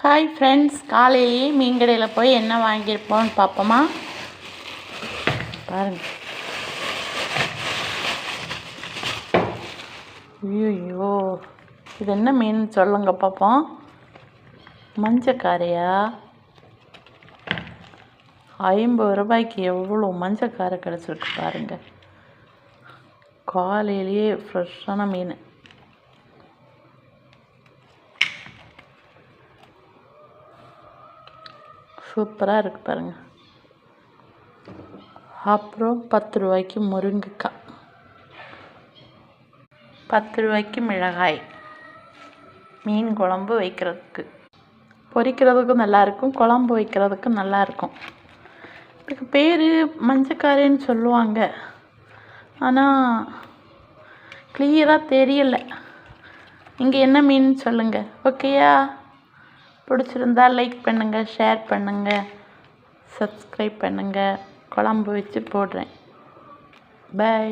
Hi friends, காலையிலேயே மீன் கடையில் போய் என்ன வாங்கியிருப்போம்னு பார்ப்போமா? பாருங்கள். ஐயோ, இது என்ன மீன் சொல்லுங்க பார்ப்போம். மஞ்சக்காரையா? 50 ரூபாய்க்கு எவ்வளோ மஞ்சக்காரை கிடச்சிருக்கு பாருங்கள். காலையிலேயே ஃப்ரெஷ்ஷான மீன். சூப்பராக இருக்குது பாருங்கள். அப்புறம் 10 ரூபாய்க்கு முருங்கைக்காய், 10 ரூபாய்க்கு மிளகாய். மீன் குழம்பு வைக்கிறதுக்கு, பொரிக்கிறதுக்கும் நல்லாயிருக்கும், குழம்பு வைக்கிறதுக்கும் நல்லாயிருக்கும். இதுக்கு பேர் மஞ்சக்காரைன்னு சொல்லுவாங்க, ஆனால் கிளியராக தெரியலை. இங்கே என்ன மீன் சொல்லுங்கள். ஓகேயா? பிடிச்சிருந்தா லைக் பண்ணுங்கள், ஷேர் பண்ணுங்கள், சப்ஸ்கிரைப் பண்ணுங்கள். குழம்பு வச்சு போடுறேன். பை.